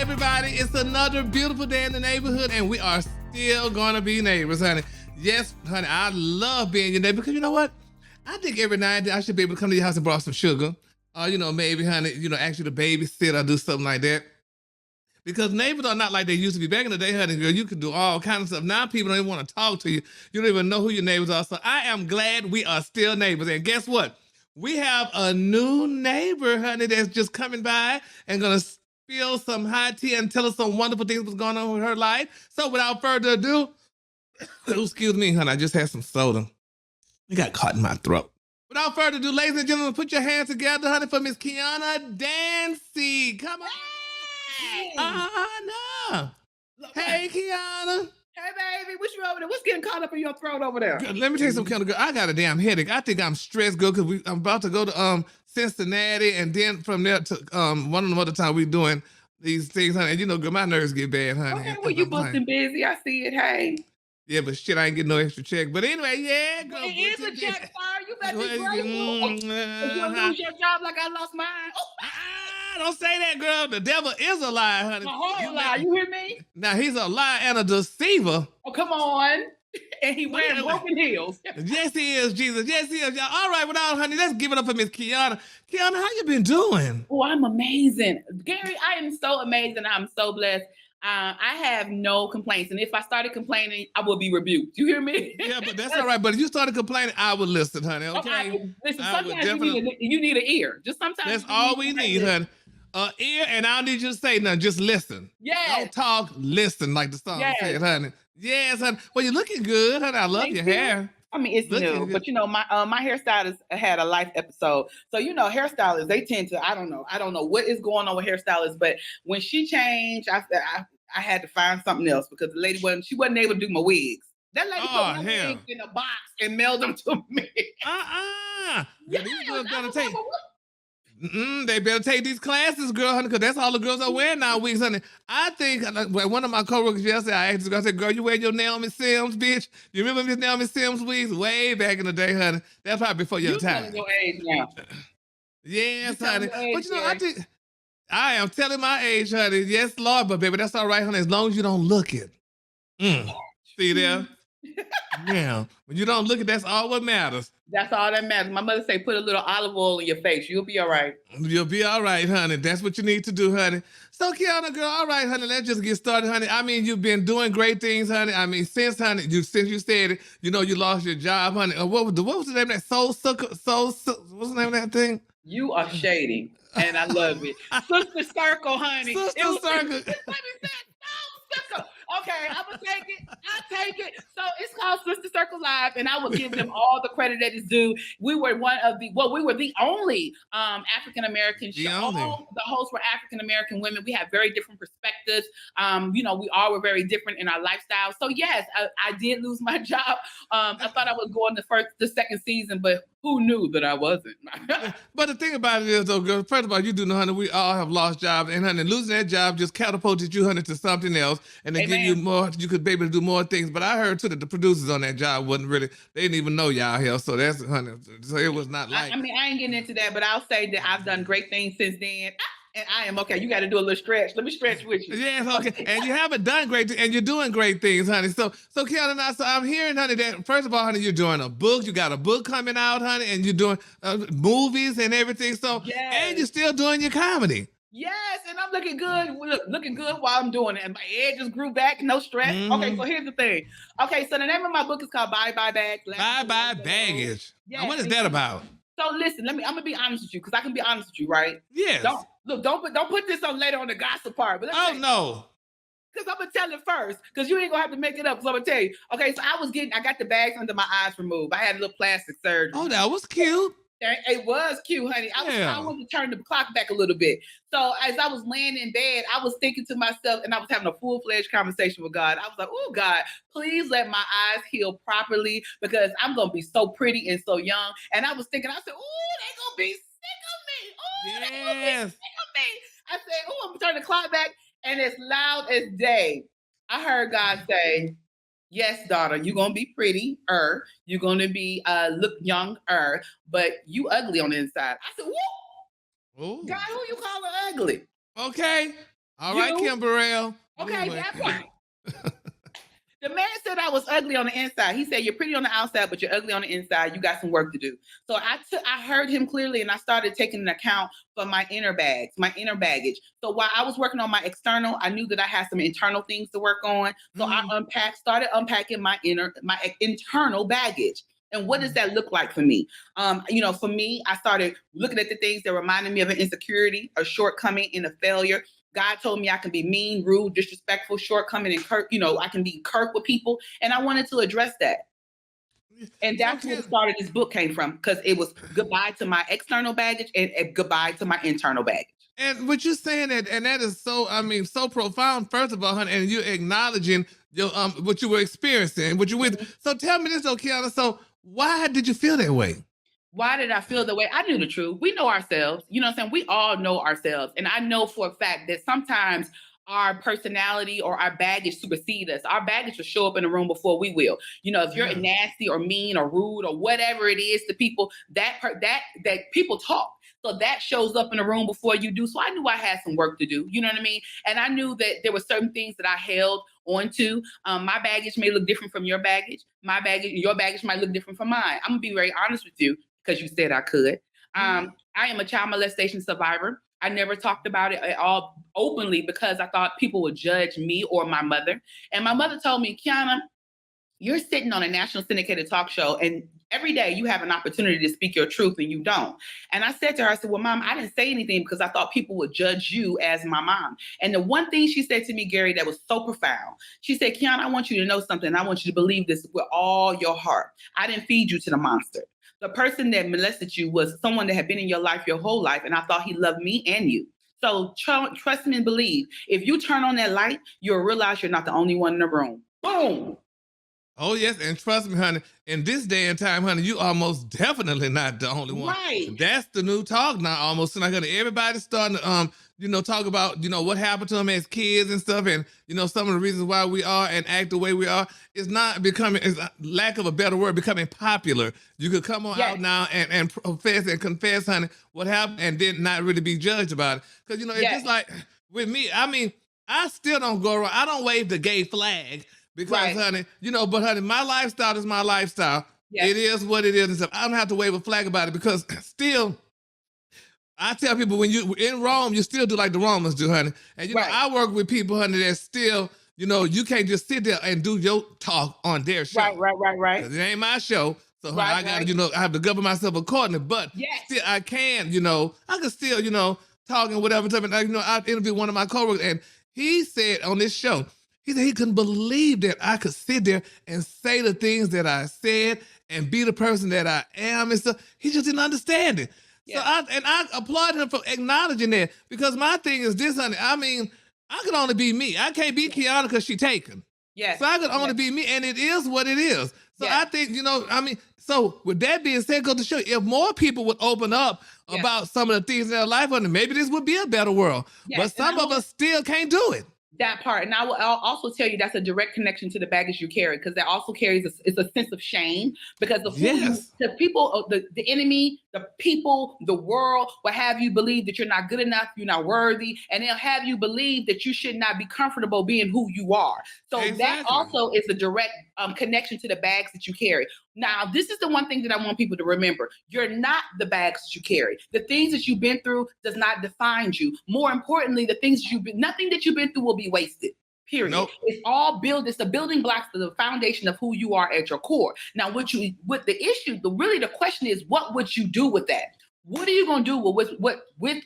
everybody. It's another beautiful day in the neighborhood, and we are still gonna be neighbors, honey. Yes, honey, I love being your neighbor because you know what? I think every night I should be able to come to your house and borrow some sugar. Or, maybe, honey, ask you to babysit or do something like that. Because neighbors are not like they used to be. Back in the day, honey, girl, you could do all kinds of stuff. Now people don't even want to talk to you. You don't even know who your neighbors are. So I am glad we are still neighbors. And guess what? We have a new neighbor, honey, that's just coming by and gonna spill some hot tea and tell us some wonderful things what's going on with her life. So without further ado, excuse me, honey, I just had some soda. It got caught in my throat. Without further ado, ladies and gentlemen, put your hands together, honey, for Miss Kiana Dancie. Come on. Hey! No. Hey, Kiana. Hey, baby, what you over there? What's getting caught up in your throat over there? Girl, let me tell you something, girl. I got a damn headache. I think I'm stressed, girl, because I'm about to go to Cincinnati, and then from there to one of the other time we doing these things, honey. And girl, my nerves get bad, honey. Okay, well, you busting busy. I see it. Hey. Yeah, but shit, I ain't getting no extra check. But anyway, yeah, girl. It is a check, sir. You better be grateful. If you lose your job like I lost mine. Don't say that, girl. The devil is a lie, honey. A whole lie. You hear me? Now, he's a lie and a deceiver. Oh, come on. And he wearing broken heels. Yes, he is, Jesus. Yes, he is. Y'all. All right, without honey, let's give it up for Miss Kiana. Kiana, how you been doing? Oh, I'm amazing. Gary, I am so amazing. I'm so blessed. I have no complaints. And if I started complaining, I will be rebuked. You hear me? Yeah, but that's all right. But if you started complaining, I would listen, honey. Okay? Listen, sometimes you need an ear. Just sometimes. That's all we need, honey. Ear, and I don't need you to say nothing. Just listen. Yeah. Don't talk, listen, like the song said, honey. Yes, honey. Well, you're looking good, honey. I love your hair. I mean, it's new, but my hairstylist had a life episode. So, hairstylists, they tend to, I don't know what is going on with hairstylists, but when she changed, I had to find something else because the lady wasn't able to do my wigs. That lady put my wigs in a box and mailed them to me. Yeah, these girls gonna take. They better take these classes, girl, honey, because that's all the girls are wearing now wigs, honey. I think one of my coworkers yesterday, I asked the girl, I said, girl, you wear your Naomi Sims, bitch? You remember Miss Naomi Sims wigs way back in the day, honey? That's probably before your time. Your age now. Yes, honey. But I think I am telling my age, honey. Yes, Lord, but baby, that's all right, honey, as long as you don't look it. See there? Yeah. When you don't look it, that's all what matters. That's all that matters. My mother say, put a little olive oil in your face. You'll be all right. You'll be all right, honey. That's what you need to do, honey. So, Kiana, girl, all right, honey, let's just get started, honey. I mean, you've been doing great things, honey. I mean, since you said it, you lost your job, honey. What was the name of that what's the name of that thing? You are shady, and I love it. Sister Circle, honey. Sister Circle. Okay, I'm gonna take it. I take it. So it's called Sister Circle Live, and I will give them all the credit that is due. We were we were the only African American show. The hosts were African American women. We have very different perspectives. We all were very different in our lifestyle. So yes, I did lose my job. I thought I was going the second season, but who knew that I wasn't? But the thing about it is, though, girl, first of all, you do know, honey, we all have lost jobs, and honey, losing that job just catapulted you, honey, to something else, and they give you more. You could be able to do more things. But I heard too that the producers on that job wasn't really. They didn't even know y'all here, so that's, honey. So it was not like. I mean, I ain't getting into that, but I'll say that I've done great things since then. And I am okay. You got to do a little stretch. Let me stretch with you. Yes, okay. And you haven't done great, and you're doing great things, honey. So Kiana, so I'm hearing, honey, that first of all, honey, you're doing a book. You got a book coming out, honey, and you're doing movies and everything. So, and you're still doing your comedy. Yes, and I'm looking good while I'm doing it. And my head just grew back, no stress. Okay, so here's the thing. Okay, so the name of my book is called Bye Bye Baggage. Bye Bye Baggage. Yes. Now, what is that about? So listen, I'm gonna be honest with you, because I can be honest with you, right? Yes. Don't put this on later on the gossip part. But no. Because I'm gonna tell it first, because you ain't gonna have to make it up. So I'm gonna tell you. Okay, so I got the bags under my eyes removed. I had a little plastic surgery. Oh, that was cute. It was cute, honey. I wanted to turn the clock back a little bit. So as I was laying in bed, I was thinking to myself, and I was having a full-fledged conversation with God. I was like, oh, God, please let my eyes heal properly, because I'm going to be so pretty and so young. And I was thinking, I said, oh, they're going to be sick of me. Oh, they're going to be sick of me. I said, oh, I'm going to turn the clock back. And as loud as day, I heard God say, yes, daughter, you're going to be pretty-er. You're going to be look young-er, but you ugly on the inside. I said, whoa. God, who you calling ugly? Okay. All right, You Kim Burrell. okay? That part. The man said I was ugly on the inside. He said, you're pretty on the outside, but you're ugly on the inside. You got some work to do. So I heard him clearly, and I started taking an account for my inner baggage. So while I was working on my external, I knew that I had some internal things to work on. So I started unpacking my internal baggage. And what does that look like for me? For me, I started looking at the things that reminded me of an insecurity, a shortcoming, and a failure. God told me I can be mean, rude, disrespectful, shortcoming, and I can be curt with people. And I wanted to address that. And that's where the start of this book came from, because it was goodbye to my external baggage and goodbye to my internal baggage. And what you're saying, and that is so profound, first of all, honey, and you're acknowledging your what you were experiencing, what you went. So tell me this, though, Kiana. So why did you feel that way? Why did I feel the way? I knew the truth. We know ourselves. You know what I'm saying? We all know ourselves. And I know for a fact that sometimes our personality or our baggage supersede us. Our baggage will show up in the room before we will. If you're nasty or mean or rude or whatever it is to people, that people talk. So that shows up in the room before you do. So I knew I had some work to do. You know what I mean? And I knew that there were certain things that I held onto. My baggage may look different from your baggage. Your baggage might look different from mine. I'm gonna be very honest with you, because you said I could. I am a child molestation survivor. I never talked about it at all openly because I thought people would judge me or my mother. And my mother told me, Kiana, you're sitting on a national syndicated talk show, and every day you have an opportunity to speak your truth and you don't. And I said to her, I said, well, Mom, I didn't say anything because I thought people would judge you as my mom. And the one thing she said to me, Gary, that was so profound, she said, Kiana, I want you to know something. I want you to believe this with all your heart. I didn't feed you to the monster. The person that molested you was someone that had been in your life your whole life, and I thought he loved me and you. So trust me and believe. If you turn on that light, you'll realize you're not the only one in the room. Boom. Oh, yes, and trust me, honey, in this day and time, honey, you almost definitely not the only one. Right. That's the new talk now, almost. Like, honey, everybody's starting to, talk about, what happened to them as kids and stuff, and, some of the reasons why we are and act the way we are. It's not becoming, it's lack of a better word, becoming popular. You could come on out now and profess and confess, honey, what happened, and then not really be judged about it. Because, it's just like, with me, I still don't go around, I don't wave the gay flag. Because, honey, but honey, my lifestyle is my lifestyle. Yes. It is what it is. And stuff. I don't have to wave a flag about it, because still, I tell people, when you in Rome, you still do like the Romans do, honey. And, I work with people, honey, that still, you can't just sit there and do your talk on their show. Right. It ain't my show. So, honey, I got to, I have to govern myself accordingly. But still, I can, I can still, talk and whatever. I interviewed one of my coworkers, and he said on this show, he said he couldn't believe that I could sit there and say the things that I said and be the person that I am and stuff. He just didn't understand it. Yeah. So I applaud him for acknowledging that, because my thing is this, honey. I can only be me. I can't be Kiana because she taken. Yes. So I could only be me, and it is what it is. So I think, so with that being said, go to show you, if more people would open up about some of the things in their life, honey, maybe this would be a better world. But some of us still can't do it. That part. And I'll also tell you that's a direct connection to the baggage you carry, because that also carries it's a sense of shame, because the people, the enemy, the people, the world will have you believe that you're not good enough, you're not worthy, and they'll have you believe that you should not be comfortable being who you are. So that also is a direct connection to the bags that you carry. Now, this is the one thing that I want people to remember. You're not the bags that you carry. The things that you've been through does not define you. More importantly, nothing that you've been through will be wasted. Period. Nope. It's all it's the building blocks to the foundation of who you are at your core. Now, the question is, what would you do with that? What are you going to do with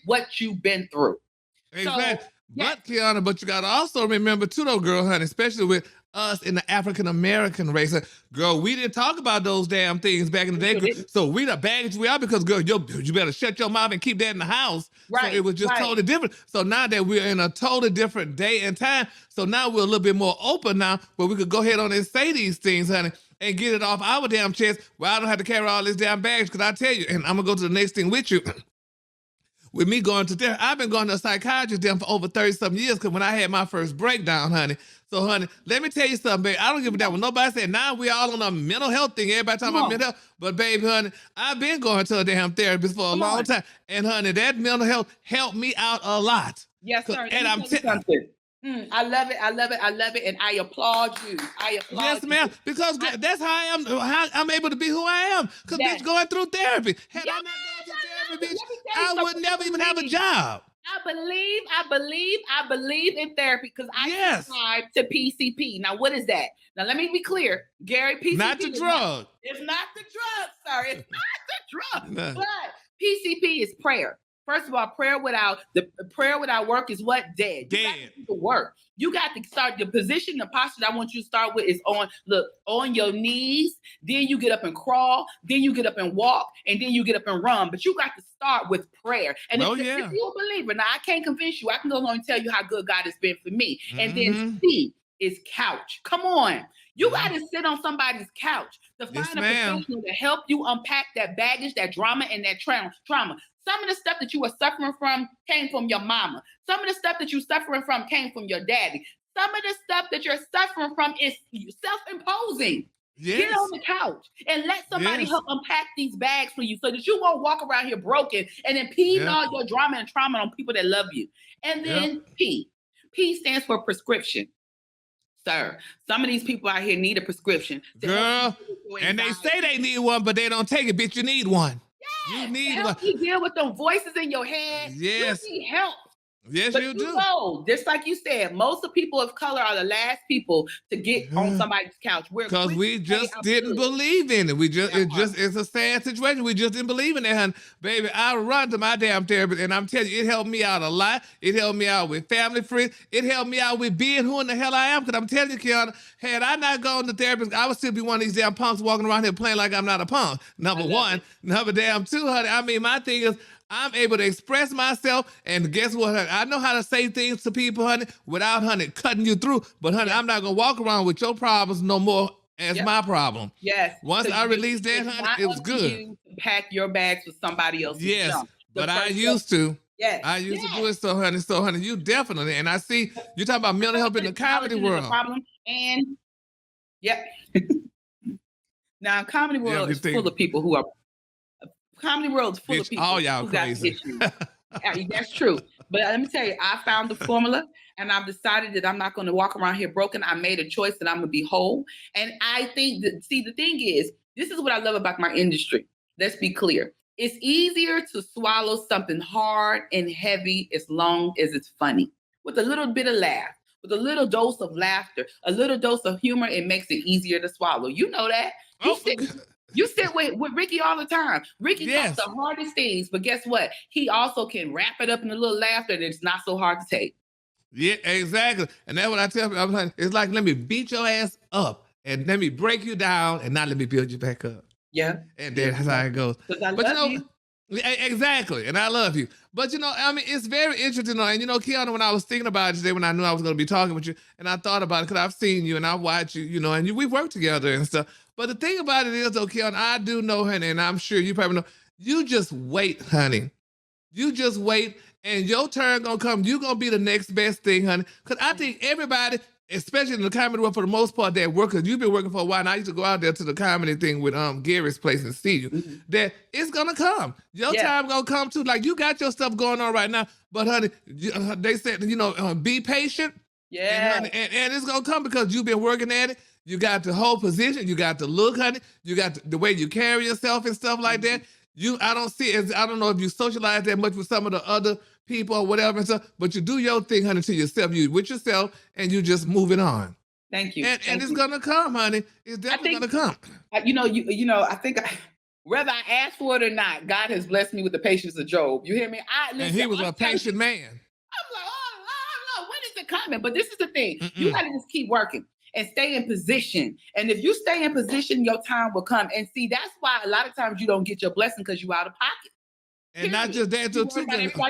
what you've been through? Exactly. But Kiana, you got to also remember too, though, girl, honey, especially with us in the African American race, girl, we didn't talk about those damn things back in the day. Girl. So we the baggage we are, because, girl, you better shut your mouth and keep that in the house. Right. So it was just totally different. So now that we're in a totally different day and time, so now we're a little bit more open now, where we could go ahead on and say these things, honey, and get it off our damn chest. Well, I don't have to carry all this damn baggage, because I tell you, and I'm gonna go to the next thing with you. with me going to therapy. I've been going to a psychiatrist then for over 30-something years because when I had my first breakdown, honey. So, honey, let me tell you something, baby. I don't give a damn what nobody said. Now we all on a mental health thing. Everybody talking about mental health. But, baby, honey, I've been going to a damn therapist for a long time. And, honey, that mental health helped me out a lot. Yes, sir. And I'm something. I love it. I love it. I love it. And I applaud you. I applaud yes, ma'am. Because that's how I am. How I'm able to be who I am. Because bitch going through therapy. Had I not gone through therapy, bitch, I would never even have a job. I believe in therapy because I subscribe to PCP. Now, what is that? Now, let me be clear. Gary, PCP not the drug. It's not the drug, sorry. It's not the drug. No. But PCP is prayer. First of all, prayer without work is what? Dead. You got to work. You got to start the position, the posture I want you to start with is on your knees. Then you get up and crawl. Then you get up and walk. And then you get up and run. But you got to start with prayer. And if you're a believer, now I can't convince you. I can go along and tell you how good God has been for me. And then C is couch. Come on. You got to sit on somebody's couch to find a professional to help you unpack that baggage, that drama, and that trauma. Some of the stuff that you were suffering from came from your mama. Some of the stuff that you're suffering from came from your daddy. Some of the stuff that you're suffering from is self-imposing. Yes. Get on the couch and let somebody help unpack these bags for you so that you won't walk around here broken and impeding all your drama and trauma on people that love you. And then P. P stands for prescription. Sir, some of these people out here need a prescription. Girl, and they say they need one, but they don't take it. Bitch, you need one. Yes, you need help you deal with those voices in your head. Yes. You need help. Yes, but you do. Just like you said, most of the people of color are the last people to get on somebody's couch. Because we just didn't believe in it. It's a sad situation. We just didn't believe in it, honey. Baby, I run to my damn therapist, and I'm telling you, it helped me out a lot. It helped me out with family friends. It helped me out with being who in the hell I am. Because I'm telling you, Kiana, had I not gone to therapist, I would still be one of these damn punks walking around here playing like I'm not a punk. Number one. Number damn two, honey. I mean, my thing is, I'm able to express myself, and guess what, honey? I know how to say things to people, honey, without, honey, cutting you through. But, honey, I'm not going to walk around with your problems no more as my problem. Yes. Once I released that, honey, it was good. You pack your bags for somebody else. Yes, but I used to. Yes. I used to do it, so, honey. So, honey, you definitely, and I see, you talking about mental health in the comedy world. Problem. And, now, comedy world is full of people who are comedy world is full of people. All y'all crazy. That's true. But let me tell you, I found the formula and I've decided that I'm not going to walk around here broken. I made a choice that I'm going to be whole. And I think that, see, the thing is, this is what I love about my industry. Let's be clear. It's easier to swallow something hard and heavy as long as it's funny. With a little bit of laugh, with a little dose of laughter, a little dose of humor, it makes it easier to swallow. You know that. You sit with Ricky all the time. Ricky talks the hardest things, but guess what? He also can wrap it up in a little laughter and it's not so hard to take. Yeah, exactly. And that's what I tell people. I'm like, it's like, let me beat your ass up and let me break you down and not let me build you back up. Yeah. And that's how it goes. But exactly. And I love you. But, I mean, it's very interesting. And, Kiana, when I was thinking about it today, when I knew I was going to be talking with you, and I thought about it because I've seen you and I watch you, and we work together and stuff. But the thing about it is, though, Kiana, I do know, honey, and I'm sure you probably know, you just wait, honey. You just wait, and your turn going to come. You're going to be the next best thing, honey. Because I think everybody, especially in the comedy world, for the most part, that work, because you've been working for a while, and I used to go out there to the comedy thing with Gary's place and see you, that it's going to come. Your time going to come, too. Like, you got your stuff going on right now, but, honey, they said, be patient. Yeah. And it's going to come because you've been working at it. You got the whole position. You got the look, honey. You got the way you carry yourself and stuff like that. I don't know if you socialize that much with some of the other people or whatever and stuff, but you do your thing, honey, to yourself. You with yourself, and you just moving on. Thank you. And it's gonna come, honey. It's definitely gonna come. I think whether I ask for it or not, God has blessed me with the patience of Job. You hear me? And he was a patient man. I'm like, oh, when is it coming? But this is the thing. You got to just keep working and stay in position. And if you stay in position, your time will come. And see, that's why a lot of times you don't get your blessing because you out of pocket. And not just that, too.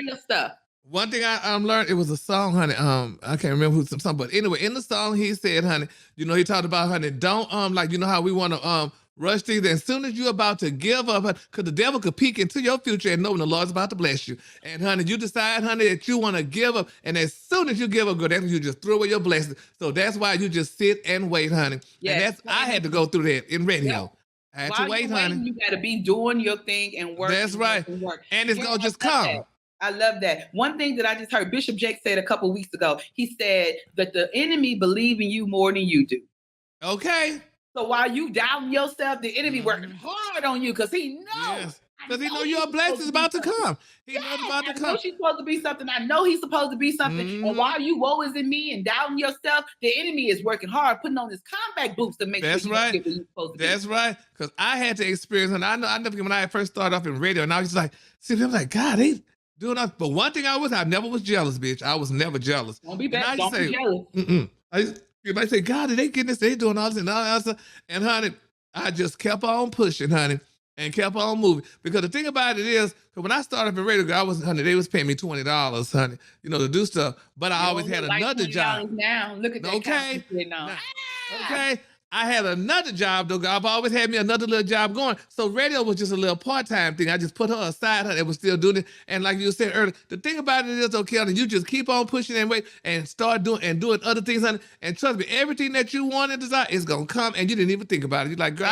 Your stuff. One thing I learned, it was a song, honey. I can't remember who's song, but anyway, in the song he said, honey, he talked about, honey, don't how we want to rush things. As soon as you're about to give up, because the devil could peek into your future and know when the Lord's about to bless you. And honey, you decide, honey, that you want to give up. And as soon as you give up, girl, that's when you just throw away your blessings. So that's why you just sit and wait, honey. Yes. And I had to go through that in radio. Yep. I had to wait, honey. You got to be doing your thing and work. That's right. And it's going to just come. I love that. One thing that I just heard Bishop Jake said a couple weeks ago, he said that the enemy believes in you more than you do. Okay. So while you doubting yourself, the enemy working hard on you because he knows. Yes. Because he know your blessing is about to come. He knows about to come. I know she's supposed to be something. I know he's supposed to be something. And while you woe is in me and doubting yourself, the enemy is working hard, putting on his combat boots to make sure you get where you're supposed to be. That's right. Because I had to experience, and I never when I first started off in radio, and I was just like, see, I was like, God, they doing us. But one thing I never was jealous, bitch. I was never jealous. Don't be bad. Don't be jealous. I say, God, they getting this, they doing all this and all that. And honey, I just kept on pushing, honey, and kept on moving. Because the thing about it is, when I started in radio, they was paying me $20, honey, to do stuff. But I always had another job. Now, look at that. Okay. Okay. I had another job, though. I've always had me another little job going. So radio was just a little part-time thing. I just put her aside, her, and was still doing it. And like you said earlier, the thing about it is, okay, honey, you just keep on pushing and wait and start doing other things, honey. And trust me, everything that you want and desire is going to come, and you didn't even think about it. You're like, girl,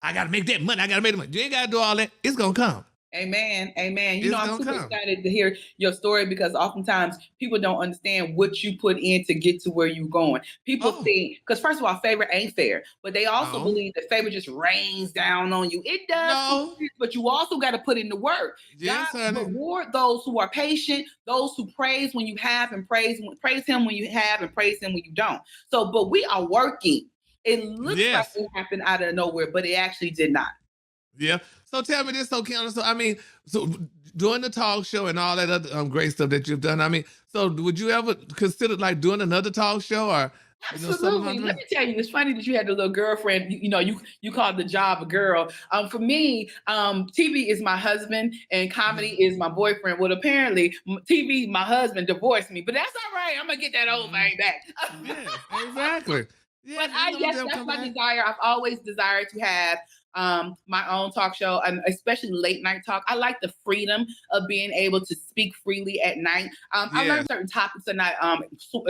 I got to make that money. I got to make the money. You ain't got to do all that. It's going to come. Amen. Amen. I'm super excited to hear your story because oftentimes people don't understand what you put in to get to where you're going. People think, because first of all, favor ain't fair, but they also believe that favor just rains down on you. It does, but you also got to put in the work. Yes, God reward those who are patient, those who praise when you have and praise him when you have and praise him when you don't. So, but we are working. It looks like it happened out of nowhere, but it actually did not. Yeah. So tell me this, Kiana. So doing the talk show and all that other great stuff that you've done. So would you ever consider like doing another talk show or? Absolutely. Let me tell you, it's funny that you had the little girlfriend. You called the job a girl. For me, TV is my husband and comedy is my boyfriend. Well, apparently, TV, my husband divorced me, but that's all right. I'm gonna get that old thing back. Yes, exactly. But that's my desire. I've always desired to have my own talk show, and especially late night talk. I like the freedom of being able to speak freely at night. I learned certain topics are not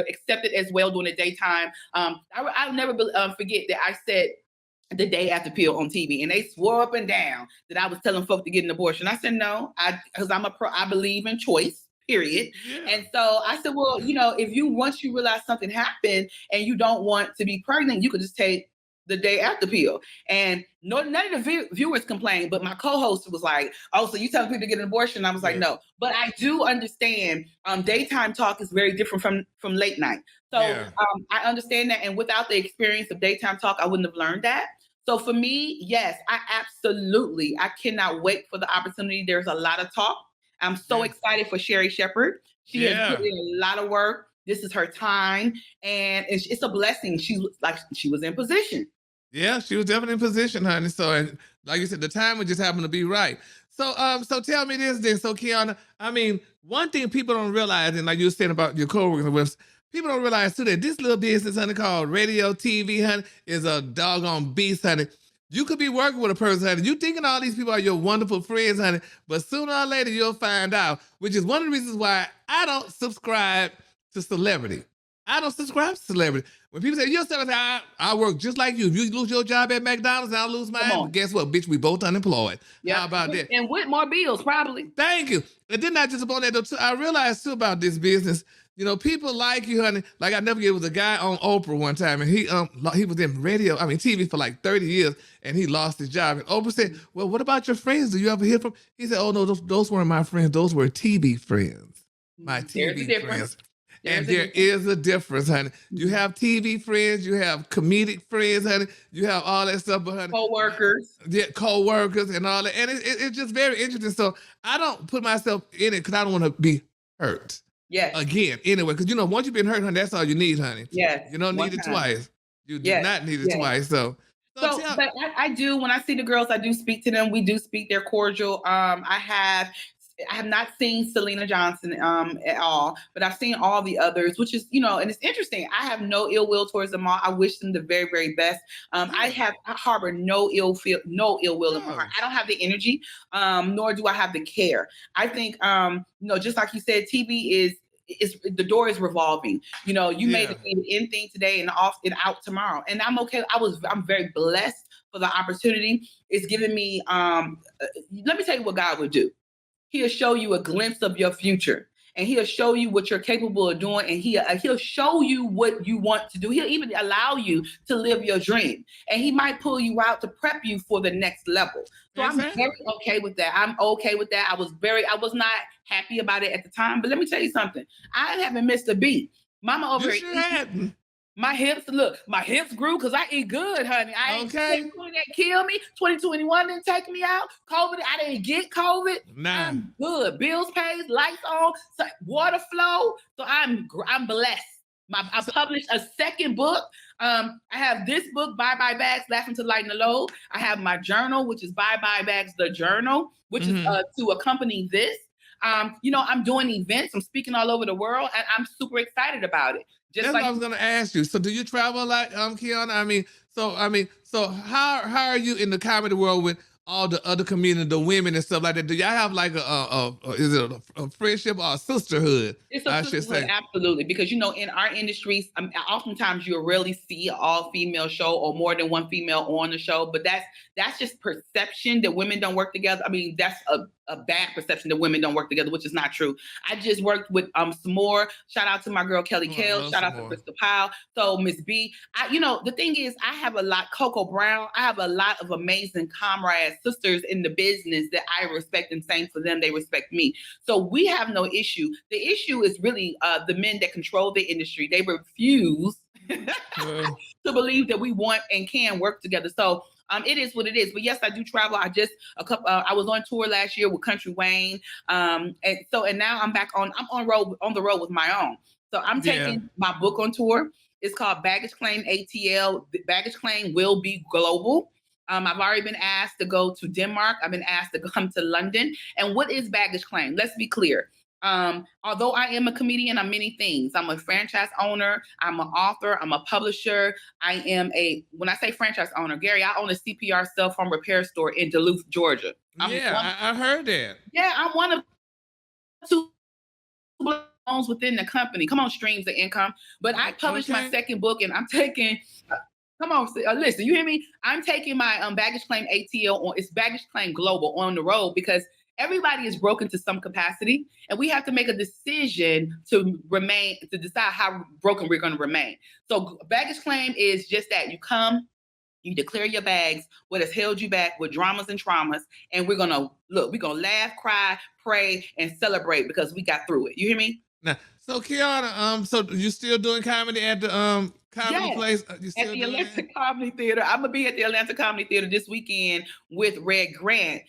accepted as well during the daytime. I'll never forget that I said the day after pill on TV, and they swore up and down that I was telling folks to get an abortion. I said no, because I believe in choice. Period. Yeah. And so I said, well, once you realize something happened and you don't want to be pregnant, you could just take the day after pill. And none of the viewers complained, but my co-host was like, oh, so you telling people to get an abortion? I was like, no. But I do understand daytime talk is very different from late night. So I understand that. And without the experience of daytime talk, I wouldn't have learned that. So for me, yes, I cannot wait for the opportunity. There's a lot of talk. I'm so excited for Sherry Shepherd. She has put in a lot of work. This is her time, and it's a blessing. She was in position. Yeah, she was definitely in position, honey. So, and like you said, the time would just happen to be right. So, so tell me this then. So, Kiana, one thing people don't realize, and like you were saying about your coworkers, people don't realize too that this little business, honey, called radio, TV, honey, is a doggone beast, honey. You could be working with a person, honey. You thinking all these people are your wonderful friends, honey, but sooner or later you'll find out, which is one of the reasons why I don't subscribe to celebrity. I don't subscribe to celebrity. When people say, you're celebrity, I work just like you. If you lose your job at McDonald's, I'll lose mine. Guess what, bitch? We both unemployed. How about that? And with more bills, probably. Thank you. And then not just upon that, though, too, I realized, too, about this business. People like you, honey. Like I never forget, it was a guy on Oprah one time, and he was in TV for like 30 years, and he lost his job. And Oprah said, well, what about your friends? Do you ever hear from? He said, oh, no, those weren't my friends. Those were TV friends. My TV friends. And there is a difference, honey. You have TV friends, you have comedic friends, honey. You have all that stuff, but honey. Co-workers. Yeah, co-workers and all that. And it's just very interesting. So I don't put myself in it because I don't want to be hurt. Yes. Again, anyway, because once you've been hurt, honey, that's all you need, honey. Yes. You don't need it twice. You do not need it twice. So but I do, when I see the girls, I do speak to them. We do speak. They're cordial. I have I have not seen Selena Johnson at all, but I've seen all the others, which is, and it's interesting. I have no ill will towards them all. I wish them the very, very best. I harbor no ill will in my heart. I don't have the energy, nor do I have the care. I think, just like you said, TV is the door is revolving. You made it be the in thing today and off and out tomorrow. And I'm okay. I'm very blessed for the opportunity. It's given me, let me tell you what God would do. He'll show you a glimpse of your future, and he'll show you what you're capable of doing, and he'll show you what you want to do. He'll even allow you to live your dream, and he might pull you out to prep you for the next level. So I'm very okay with that. I'm okay with that. I was not happy about it at the time, but let me tell you something. I haven't missed a beat. Mama over here. My hips grew because I eat good, honey. I ain't 2020 that killed me. 2021 didn't take me out. COVID, I didn't get COVID. Nah. I'm good. Bills paid, lights on, water flow. So I'm blessed. I published a second book. I have this book, Bye Bye Bags, Laughing to Lighten the Load. I have my journal, which is Bye Bye Bags, the journal, which is to accompany this. I'm doing events. I'm speaking all over the world, and I'm super excited about it. That's what I was going to ask you. So do you travel a lot, Kiana? So how are you in the comedy world with all the other community, the women and stuff like that? Do y'all have like is it a friendship or a sisterhood? It's a sisterhood, absolutely. Because, in our industries, oftentimes you'll rarely see an all-female show or more than one female on the show, but that's just perception that women don't work together. I mean, that's a bad perception that women don't work together, which is not true. I just worked with some more. Shout out to my girl Kelly Kale. Shout out to Krista Powell. So Miss B. The thing is, I have a lot. Coco Brown. I have a lot of amazing comrades, sisters in the business that I respect, and same for them. They respect me. So we have no issue. The issue is really the men that control the industry. They refuse to believe that we want and can work together. So it is what it is. But yes, I do travel. I was on tour last year with Country Wayne. And now I'm back on the road with my own. So I'm taking my book on tour. It's called Baggage Claim ATL. The Baggage Claim will be global. I've already been asked to go to Denmark. I've been asked to come to London. And what is baggage claim? Let's be clear. Although I am a comedian, I'm many things. I'm a franchise owner. I'm an author. I'm a publisher. When I say franchise owner, Gary, I own a CPR cell phone repair store in Duluth, Georgia. I heard that. Yeah, I'm one of two loans within the company. Come on, streams of income. But I published my second book, and I'm taking. Come on, listen. You hear me? I'm taking my baggage claim ATL on. It's baggage claim global on the road because everybody is broken to some capacity, and we have to make a decision to decide how broken we're going to remain. So baggage claim is just that. You come, you declare your bags, what has held you back, with dramas and traumas, and we're going to laugh, cry, pray, and celebrate because we got through it. You hear me? Now, so Kiana, so you still doing comedy at the comedy place? At the Atlanta Comedy Theater. I'm gonna be at the Atlanta Comedy Theater this weekend with Red Grant,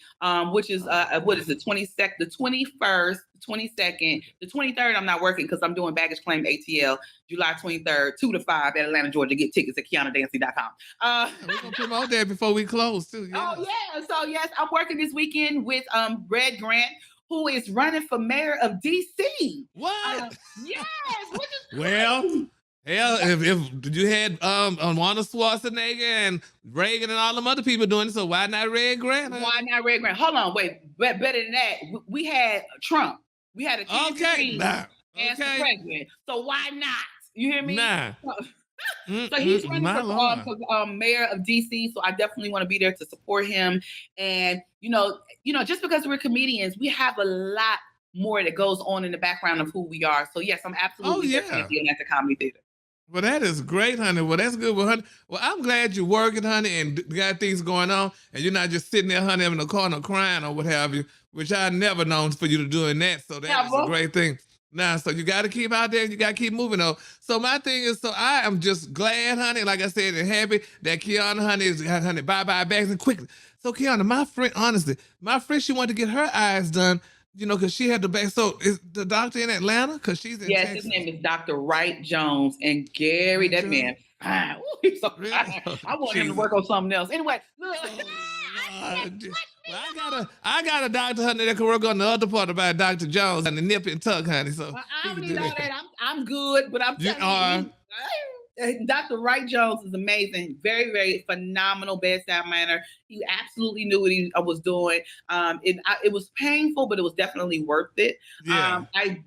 which is what is the 22nd, the 21st, the 22nd, the 23rd. I'm not working because I'm doing Baggage Claim ATL, July 23rd, 2 to 5 at Atlanta, Georgia. Get tickets at KianaDancie.com. We're gonna promote that before we close too. Yes. Oh yeah. So yes, I'm working this weekend with Red Grant, who is running for mayor of DC. What? Yes. Which is well. Hell, if you had Arnold Schwarzenegger and Reagan and all them other people doing it, so why not Red Grant? Why not Red Grant? Hold on, wait. Better than that, we had Trump. We had a campaign as the president. So why not? You hear me? Nah. So he's running for mayor of DC. So I definitely want to be there to support him. And just because we're comedians, we have a lot more that goes on in the background of who we are. So yes, I'm absolutely definitely at the Comedy Theater. Well, that is great, honey. Well, that's good. Well, honey, I'm glad you're working, honey, and got things going on, and you're not just sitting there, honey, in the corner crying or what have you, which I never known for you to doing that. So that's a great thing. Now, so you got to keep out there. You got to keep moving on. So my thing is, so I am just glad, honey, like I said, and happy that Kiana, honey, is, honey, bye-bye bags and quickly. So Kiana, my friend, honestly, she wanted to get her eyes done, because she had the back. So is the doctor in Atlanta? Because she's in Texas. His name is Dr. Wright Jones. And Gary, that man, fine. Ooh, he's so fine. I want him to work on something else. Anyway, look. Well, I got a doctor, honey, that can work on the other part about Dr. Jones and the nip and tuck, honey. So I don't need all that. I'm good, but I'm telling you. Dr. Wright Jones is amazing. Very, very phenomenal bedside manner. He absolutely knew what he was doing. It was painful, but it was definitely worth it. Yeah. I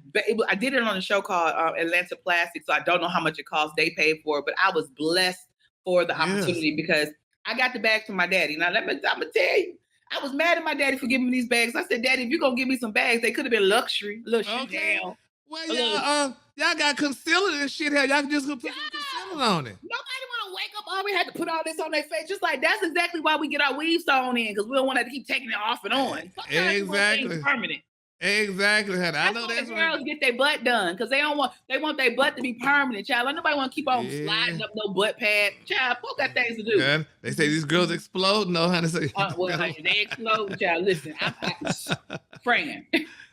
did it on a show called Atlanta Plastic, so I don't know how much it cost. They paid for it, but I was blessed for the opportunity because I got the bags from my daddy. Now, I'm going to tell you, I was mad at my daddy for giving me these bags. I said, Daddy, if you're going to give me some bags, they could have been luxury. Little Chanel. Well, y'all got concealer and shit here. Y'all can just put some concealer on it. Nobody want to wake up. Oh, we had to put all this on their face. Just like that's exactly why we get our weave sewn in, because we don't want to keep taking it off and on. Sometimes exactly. Permanent. Exactly, honey. I know that's why girls get their butt done, because they want their butt to be permanent, child. Like, nobody want to keep on sliding up no butt pad. Child, folk got things to do. Yeah, they say these girls explode. No, honey. Honey, they explode, child. Listen, I'm praying.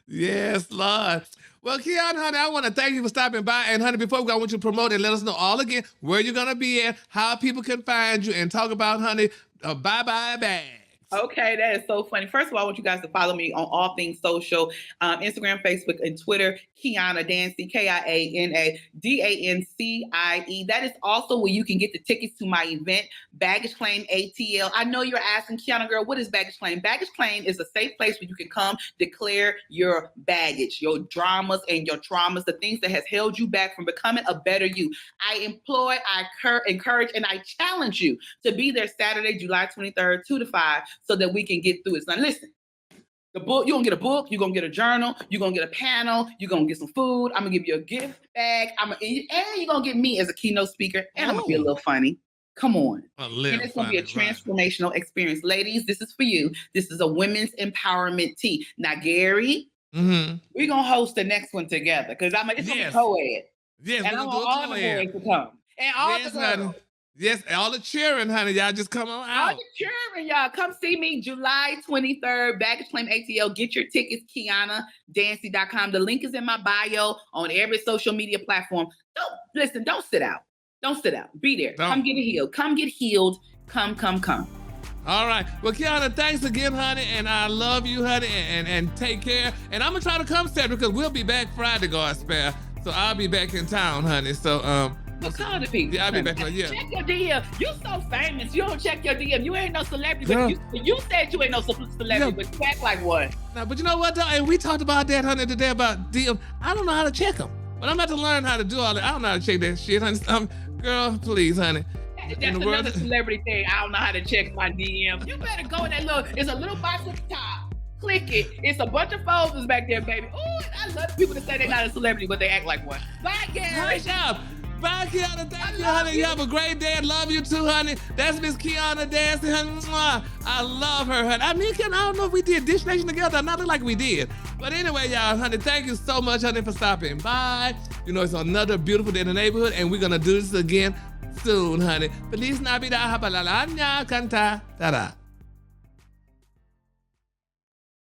Yes, Lord. Well, Kiana, honey, I want to thank you for stopping by. And, honey, before we go, I want you to promote and let us know all again where you're going to be at, how people can find you, and talk about, honey, bye-bye bags. Okay, that is so funny. First of all, I want you guys to follow me on all things social, Instagram, Facebook, and Twitter, Kiana Dancie, KianaDancie. That is also where you can get the tickets to my event, Baggage Claim ATL. I know you're asking, Kiana girl, what is Baggage Claim? Baggage Claim is a safe place where you can come declare your baggage, your dramas and your traumas, the things that has held you back from becoming a better you. I encourage, and I challenge you to be there Saturday, July 23rd, 2 to 5, so that we can get through it. Now listen, the book, you're gonna get a book, you're gonna get a journal, you're gonna get a panel, you're gonna get some food, I'm gonna give you a gift bag, and you're gonna get me as a keynote speaker, and I'm gonna be a little funny. Come on. And it's gonna be a transformational experience. Ladies, this is for you. This is a women's empowerment tea. Now, Gary, we're gonna host the next one together, because it's gonna be co-ed. Yes, and I want all the boys to come. And all the girls. Yes, all the cheering, honey. Y'all just come on out. All the cheering, y'all. Come see me July 23rd, Baggage Claim ATL. Get your tickets, KianaDancie.com. The link is in my bio on every social media platform. Don't sit out. Don't sit out. Be there. Come get healed. Come get healed. Come. All right. Well, Kiana, thanks again, honey. And I love you, honey. And take care. And I'm going to try to come Saturday, because we'll be back Friday, God spare. So I'll be back in town, honey. So, well, call the people. Yeah, I'll be back. Check your DM. You so famous. You don't check your DM. You ain't no celebrity. But you said you ain't no celebrity, but you act like one. Now, but you know what, though? And we talked about that, honey, today about DM. I don't know how to check them. But I'm about to learn how to do all that. I don't know how to check that shit, honey. Girl, please, honey. That's another celebrity thing. I don't know how to check my DM. You better go in that it's a little box at the top. Click it. It's a bunch of folders back there, baby. Oh, I love people to say they're not a celebrity, but they act like one. Bye, Gary. Great job. Bye, Kiana. Thank you, honey. You have a great day. I love you too, honey. That's Miss Kiana Dancie, honey. I love her, honey. I mean, I don't know if we did Dish Nation together or not, like we did. But anyway, y'all, honey, thank you so much, honey, for stopping by. You know, it's another beautiful day in the neighborhood, and we're going to do this again soon, honey. Feliz Navidad. Habalala, canta, tada.